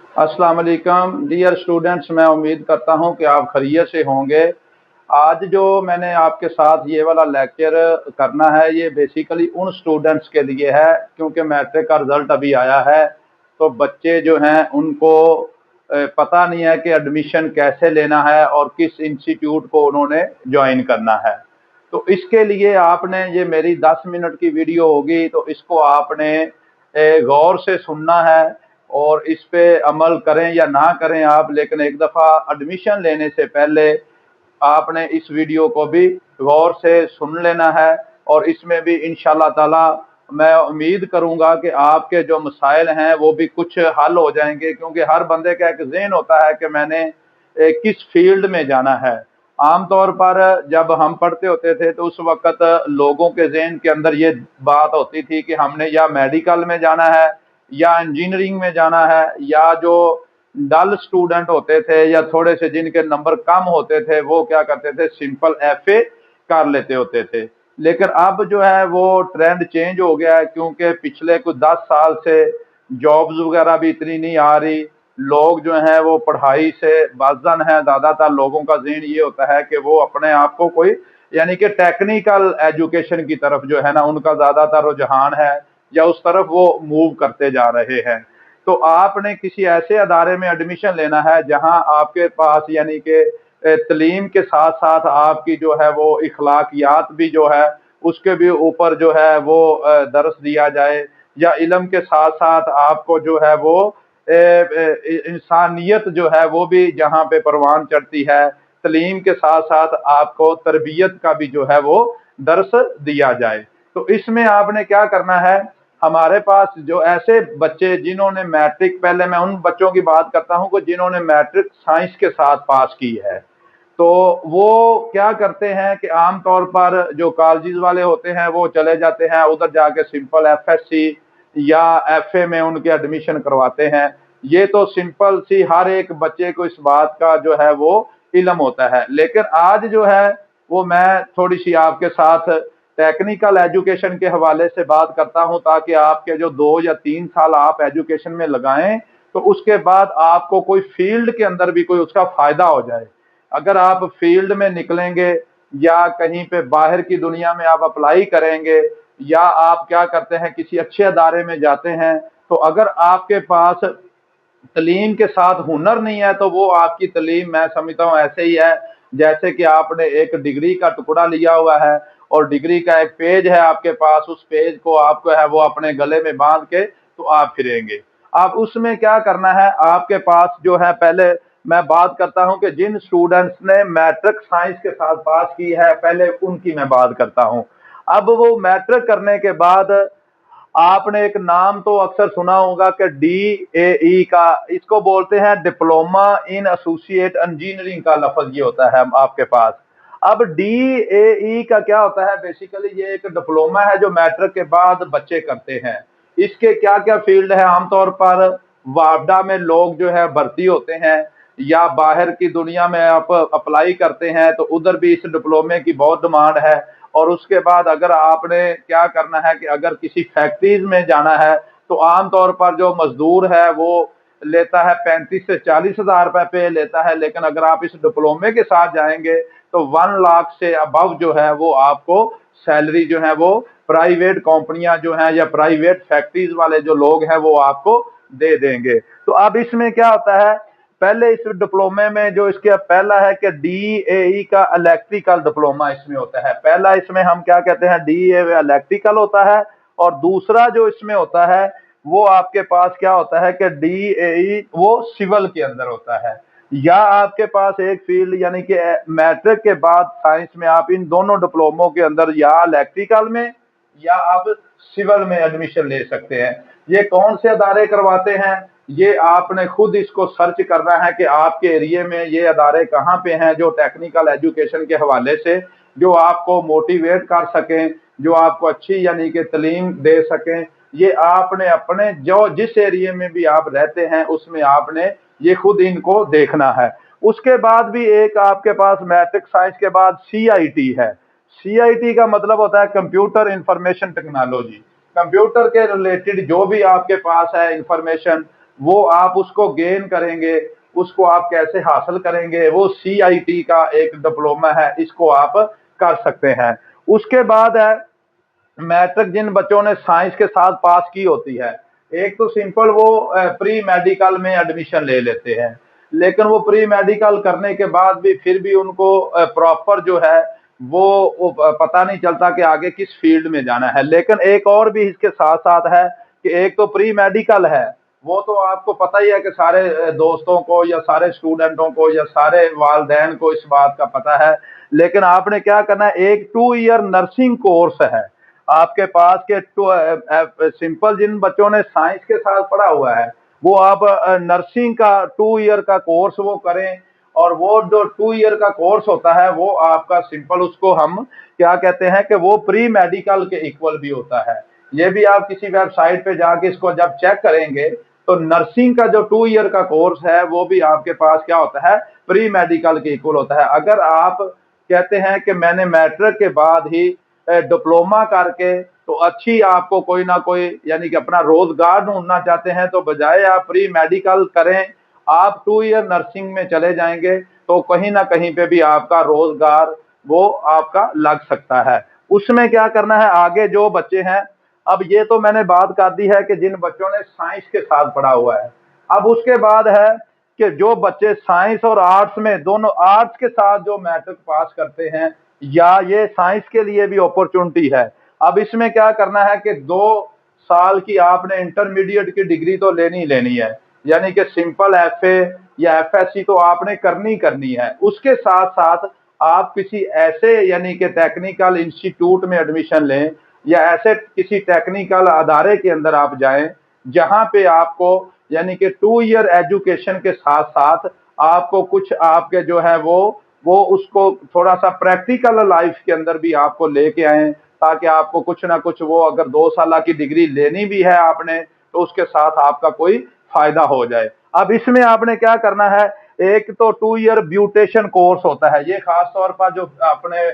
अस्सलाम वालेकुम dear students, मैं उम्मीद करता हूं कि आप खैरियत से होंगे। आज जो मैंने आपके साथ ये वाला लेक्चर करना है, ये बेसिकली उन स्टूडेंट्स के लिए है क्योंकि मैट्रिक का रिज़ल्ट अभी आया है। तो बच्चे जो हैं उनको पता नहीं है कि एडमिशन कैसे लेना है और किस इंस्टीट्यूट को उन्होंने ज्वाइन करना है। तो इसके लिए आपने, ये मेरी 10 मिनट की वीडियो होगी, तो इसको आपने गौर से सुनना है और इस पे अमल करें या ना करें आप, लेकिन एक दफ़ा एडमिशन लेने से पहले आपने इस वीडियो को भी गौर से सुन लेना है। और इसमें भी इंशाल्लाह ताला मैं उम्मीद करूंगा कि आपके जो मसाइल हैं वो भी कुछ हल हो जाएंगे, क्योंकि हर बंदे का एक ज़हन होता है कि मैंने किस फील्ड में जाना है। आम तौर पर जब हम पढ़ते होते थे तो उस वक्त लोगों के ज़हन के अंदर ये बात होती थी कि हमने या मेडिकल में जाना है या इंजीनियरिंग में जाना है, या जो डल स्टूडेंट होते थे या थोड़े से जिनके नंबर कम होते थे वो क्या करते थे, सिंपल एफए कर लेते होते थे। लेकिन अब जो है वो ट्रेंड चेंज हो गया है, क्योंकि पिछले कुछ 10 साल से जॉब्स वगैरह भी इतनी नहीं आ रही। लोग जो हैं वो पढ़ाई से बाज़न है, ज़्यादातर लोगों का ज़हन ये होता है कि वो अपने आप को कोई, यानी कि टेक्निकल एजुकेशन की तरफ जो है ना उनका ज़्यादातर रुझान है, या उस तरफ वो मूव करते जा रहे हैं। तो आपने किसी ऐसे अदारे में एडमिशन लेना है जहां आपके पास, यानी कि तलीम के साथ साथ आपकी जो है वो इखलाकियात भी जो है उसके भी ऊपर जो है वो दर्स दिया जाए, या इल्म के साथ साथ आपको जो है वो इंसानियत जो है वो भी जहाँ पे परवान चढ़ती है, तलीम के साथ साथ आपको तरबियत का भी जो है वो दर्स दिया जाए। तो इसमें आपने क्या करना है, हमारे पास जो ऐसे बच्चे जिन्होंने मैट्रिक, पहले मैं उन बच्चों की बात करता हूं कि जिन्होंने मैट्रिक साइंस के साथ पास की है, तो वो क्या करते हैं कि आम तौर पर जो कॉलेजेस वाले होते हैं वो चले जाते हैं उधर, जाके सिंपल एफएससी या एफए में उनके एडमिशन करवाते हैं। ये तो सिंपल सी, हर एक बच्चे को इस बात का जो है वो इल्म होता है। लेकिन आज जो है वो मैं थोड़ी सी आपके साथ टेक्निकल एजुकेशन के हवाले से बात करता हूं, ताकि आपके जो 2 या 3 साल आप एजुकेशन में लगाएं तो उसके बाद आपको कोई फील्ड के अंदर भी कोई उसका फायदा हो जाए। अगर आप फील्ड में निकलेंगे या कहीं पे बाहर की दुनिया में आप अप्लाई करेंगे, या आप क्या करते हैं किसी अच्छे अदारे में जाते हैं, तो अगर आपके पास तलीम के साथ हुनर नहीं है तो वो आपकी तलीम, मैं समझता हूँ ऐसे ही है जैसे कि आपने एक डिग्री का टुकड़ा लिया हुआ है और डिग्री का एक पेज है आपके पास, उस पेज को आपको है वो अपने गले में बांध के तो आप फिरेंगे। आप उसमें क्या करना है, आपके पास जो है, पहले मैं बात करता हूं कि जिन स्टूडेंट्स ने मैट्रिक साइंस के साथ पास की है पहले उनकी मैं बात करता हूं। अब वो मैट्रिक करने के बाद आपने एक नाम तो अक्सर सुना होगा कि DAE का, इसको बोलते हैं डिप्लोमा इन एसोसिएट इंजीनियरिंग का लफ्ज ये होता है आपके पास। अब DAE का क्या होता है, बेसिकली ये एक डिप्लोमा है जो मैट्रिक के बाद बच्चे करते हैं। इसके क्या क्या फील्ड है, आमतौर पर वापडा में लोग जो है भर्ती होते हैं, या बाहर की दुनिया में आप अप्लाई करते हैं तो उधर भी इस डिप्लोमे की बहुत डिमांड है। और उसके बाद अगर आपने क्या करना है कि अगर किसी फैक्ट्रीज में जाना है तो आमतौर पर जो मजदूर है वो लेता है 35 से 40 हजार रुपए पे लेता है, लेकिन अगर आप इस डिप्लोमे के साथ जाएंगे तो 1 लाख से अबव जो है वो आपको सैलरी जो है वो प्राइवेट कंपनियां जो हैं या प्राइवेट फैक्ट्रीज वाले जो लोग हैं वो आपको दे देंगे। तो अब इसमें क्या होता है, पहले इस डिप्लोमे में जो इसके पहला है कि DAE का इलेक्ट्रिकल डिप्लोमा इसमें होता है। पहला इसमें हम क्या कहते हैं, DAE इलेक्ट्रिकल होता है, और दूसरा जो इसमें होता है वो आपके पास क्या होता है कि DAE वो सिविल के अंदर होता है। या आपके पास एक फील्ड, यानी कि मैट्रिक के बाद साइंस में आप इन दोनों डिप्लोमों के अंदर या इलेक्ट्रिकल में या आप सिविल में एडमिशन ले सकते हैं। ये कौन से अदारे करवाते हैं, ये आपने खुद इसको सर्च करना है कि आपके एरिया में ये अदारे कहाँ पे हैं जो टेक्निकल एजुकेशन के हवाले से जो आपको मोटिवेट कर सकें, जो आपको अच्छी यानी कि तालीम दे सकें। ये आपने अपने जो जिस एरिया में भी आप रहते हैं उसमें आपने ये खुद इनको देखना है। उसके बाद भी एक आपके पास मैट्रिक साइंस के बाद CIT है। CIT का मतलब होता है कंप्यूटर इंफॉर्मेशन टेक्नोलॉजी। कंप्यूटर के रिलेटेड जो भी आपके पास है इंफॉर्मेशन वो आप उसको गेन करेंगे, उसको आप कैसे हासिल करेंगे, वो CIT का एक डिप्लोमा है, इसको आप कर सकते हैं। उसके बाद है मैट्रिक जिन बच्चों ने साइंस के साथ पास की होती है, एक तो सिंपल वो प्री मेडिकल में एडमिशन ले लेते हैं, लेकिन वो प्री मेडिकल करने के बाद भी फिर भी उनको प्रॉपर जो है वो पता नहीं चलता कि आगे किस फील्ड में जाना है। लेकिन एक और भी इसके साथ साथ है कि एक तो प्री मेडिकल है, वो तो आपको पता ही है कि सारे दोस्तों को या सारे स्टूडेंटों को या सारे वालदैन को इस बात का पता है। लेकिन आपने क्या करना है, एक 2 ईयर नर्सिंग कोर्स है आपके पास के सिंपल जिन बच्चों ने साइंस के साथ पढ़ा हुआ है वो आप नर्सिंग का 2 ईयर का कोर्स वो करें। और वो जो 2 ईयर का कोर्स होता है वो आपका सिंपल उसको हम क्या कहते हैं कि वो प्री मेडिकल के इक्वल भी होता है। ये भी आप किसी वेबसाइट पे जाके इसको जब चेक करेंगे तो नर्सिंग का जो 2 ईयर का कोर्स है वो भी आपके पास क्या होता है, प्री मेडिकल के इक्वल होता है। अगर आप कहते हैं कि मैंने मैट्रिक के बाद ही डिप्लोमा करके तो अच्छी आपको कोई ना कोई यानी कि अपना रोजगार ढूंढना चाहते हैं, तो बजाय आप प्री मेडिकल करें आप 2 ईयर नर्सिंग में चले जाएंगे तो कहीं ना कहीं पे भी आपका रोजगार वो आपका लग सकता है। उसमें क्या करना है आगे जो बच्चे हैं, अब ये तो मैंने बात कर दी है कि जिन बच्चों ने साइंस के साथ पढ़ा हुआ है। अब उसके बाद है कि जो बच्चे साइंस और आर्ट्स में दोनों, आर्ट्स के साथ जो मैट्रिक पास करते हैं या ये साइंस के लिए भी अपॉर्चुनिटी है। अब इसमें क्या करना है कि 2 साल की आपने इंटरमीडिएट की डिग्री तो लेनी लेनी है, यानी कि सिंपल FA या FSC तो आपने करनी है। उसके साथ साथ आप किसी ऐसे यानी कि टेक्निकल इंस्टीट्यूट में एडमिशन लें या ऐसे किसी टेक्निकल अदारे के अंदर आप जाएं जहां पे आपको यानी कि 2 ईयर एजुकेशन के साथ साथ आपको कुछ आपके जो है वो उसको थोड़ा सा प्रैक्टिकल लाइफ के अंदर भी आपको लेके आए, ताकि आपको कुछ ना कुछ वो अगर 2 साल की डिग्री लेनी भी है आपने तो उसके साथ आपका कोई फायदा हो जाए। अब इसमें आपने क्या करना है, एक तो 2 ईयर ब्यूटेशन कोर्स होता है, ये खास तौर पर जो अपने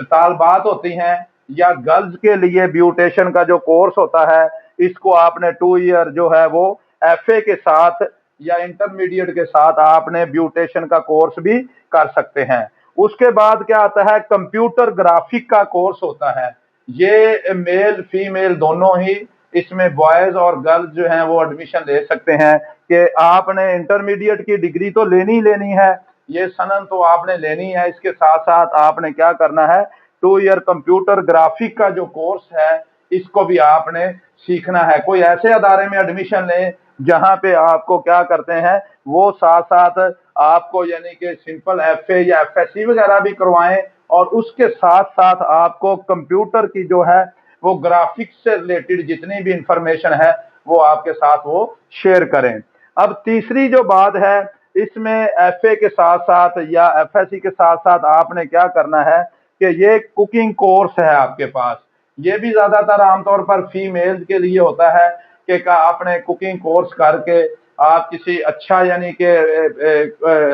तालबात होती हैं या गर्ल्स के लिए ब्यूटेशन का जो कोर्स होता है, इसको आपने 2 ईयर जो है वो FA के साथ या इंटरमीडिएट के साथ आपने ब्यूटेशन का कोर्स भी कर सकते हैं। उसके बाद क्या आता है, कंप्यूटर ग्राफिक का कोर्स होता है। ये मेल फीमेल दोनों ही इसमें बॉयज और गर्ल्स जो हैं वो एडमिशन ले सकते हैं कि आपने इंटरमीडिएट की डिग्री तो लेनी लेनी है, ये सनन तो आपने लेनी है, इसके साथ साथ आपने क्या करना है, 2 ईयर कंप्यूटर ग्राफिक का जो कोर्स है इसको भी आपने सीखना है। कोई ऐसे अदारे में एडमिशन लें जहां पे आपको क्या करते हैं वो साथ साथ आपको यानी कि सिंपल FA या FSC वगैरह भी करवाएं और उसके साथ साथ आपको कंप्यूटर की जो है वो ग्राफिक्स से रिलेटेड जितनी भी इंफॉर्मेशन है वो आपके साथ वो शेयर करें। अब तीसरी जो बात है, इसमें FA के साथ साथ या FSC के साथ साथ आपने क्या करना है कि ये कुकिंग कोर्स है आपके पास, ये भी ज्यादातर आमतौर पर फीमेल के लिए होता है कि आपने कुकिंग कोर्स करके आप किसी अच्छा यानी कि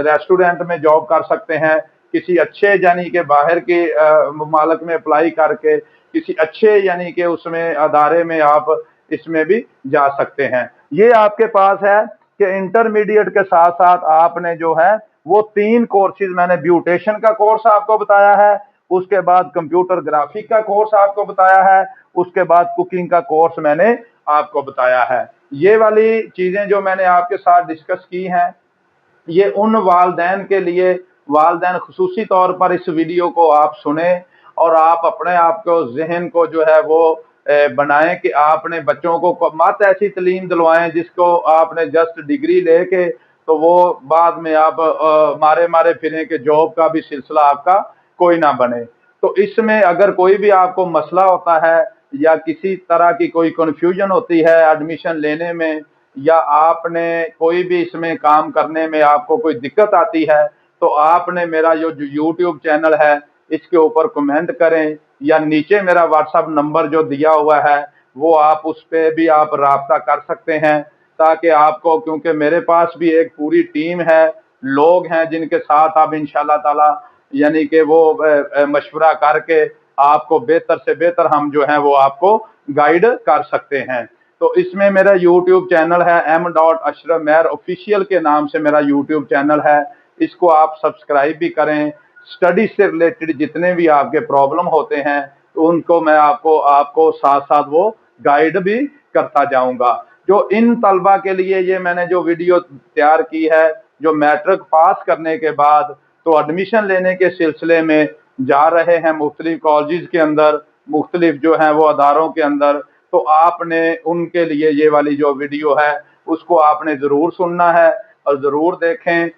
रेस्टोरेंट में जॉब कर सकते हैं, किसी अच्छे यानी कि बाहर के ममालिक में अप्लाई करके किसी अच्छे यानी कि उसमें अदारे में आप इसमें भी जा सकते हैं। ये आपके पास है कि इंटरमीडिएट के साथ साथ आपने जो है वो 3 कोर्सेज, मैंने ब्यूटेशन का कोर्स आपको बताया है, उसके बाद कंप्यूटर ग्राफिक का कोर्स आपको बताया है, उसके बाद कुकिंग का कोर्स मैंने आपको बताया है। ये वाली चीजें जो मैंने आपके साथ डिस्कस की हैं ये उन वालदैन के लिए, वालदैन खुसूसी तौर पर इस वीडियो को आप सुने और आप अपने आप को जहन को जो है वो बनाएं कि आपने बच्चों को मत ऐसी तालीम दिलवाएं जिसको आपने जस्ट डिग्री लेके तो वो बाद में आप मारे मारे फिरें कि जॉब का भी सिलसिला आपका कोई ना बने। तो इसमें अगर कोई भी आपको मसला होता है या किसी तरह की कोई कन्फ्यूजन होती है एडमिशन लेने में या आपने कोई भी इसमें काम करने में आपको कोई दिक्कत आती है तो आपने मेरा जो YouTube चैनल है इसके ऊपर कमेंट करें या नीचे मेरा WhatsApp नंबर जो दिया हुआ है वो आप उस पर भी आप राब्ता कर सकते हैं, ताकि आपको, क्योंकि मेरे पास भी एक पूरी टीम है, लोग हैं जिनके साथ आप इंशाल्लाह ताला यानी कि वो मशवरा करके आपको बेहतर से बेहतर हम जो है वो आपको गाइड कर सकते हैं। तो इसमें मेरा यूट्यूब चैनल है m.ashraf मेहर ऑफिशियल के नाम से मेरा यूट्यूब चैनल है, इसको आप सब्सक्राइब भी करें। स्टडी से रिलेटेड जितने भी आपके प्रॉब्लम होते हैं तो उनको मैं आपको साथ साथ वो गाइड भी करता जाऊंगा। जो इन तलबा के लिए ये मैंने जो वीडियो तैयार की है, जो मैट्रिक पास करने के बाद तो एडमिशन लेने के सिलसिले में जा रहे हैं मुख्तलिफ कॉलेज के अंदर, मुख्तलिफ जो है वो अदारों के अंदर, तो आपने उनके लिए ये वाली जो वीडियो है उसको आपने ज़रूर सुनना है और ज़रूर देखें।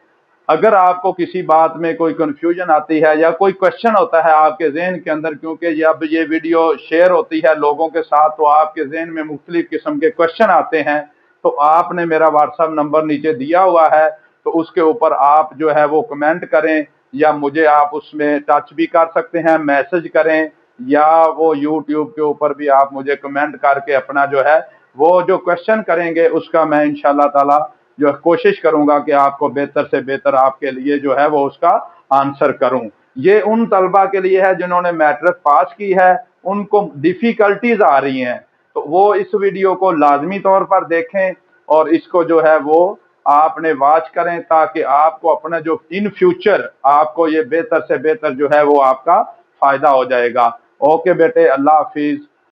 अगर आपको किसी बात में कोई कंफ्यूजन आती है या कोई क्वेश्चन होता है आपके जहन के अंदर, क्योंकि जब ये वीडियो शेयर होती है लोगों के साथ तो आपके जहन में मुख्तलिफ किस्म के क्वेश्चन आते हैं, तो आपने मेरा व्हाट्सएप नंबर नीचे दिया हुआ है, तो उसके ऊपर आप जो है वो कमेंट करें या मुझे आप उसमें टच भी कर सकते हैं, मैसेज करें, या वो यूट्यूब के ऊपर भी आप मुझे कमेंट करके अपना जो है वो जो क्वेश्चन करेंगे उसका मैं इंशाल्लाह ताला जो कोशिश करूंगा कि आपको बेहतर से बेहतर आपके लिए जो है वो उसका आंसर करूं। ये उन तलबा के लिए है जिन्होंने मैट्रिक पास की है, उनको डिफिकल्टीज आ रही हैं, तो वो इस वीडियो को लाजमी तौर पर देखें और इसको जो है वो आपने वॉच करें, ताकि आपको अपना जो इन फ्यूचर आपको ये बेहतर से बेहतर जो है वो आपका फायदा हो जाएगा। ओके बेटे, अल्लाह हाफिज।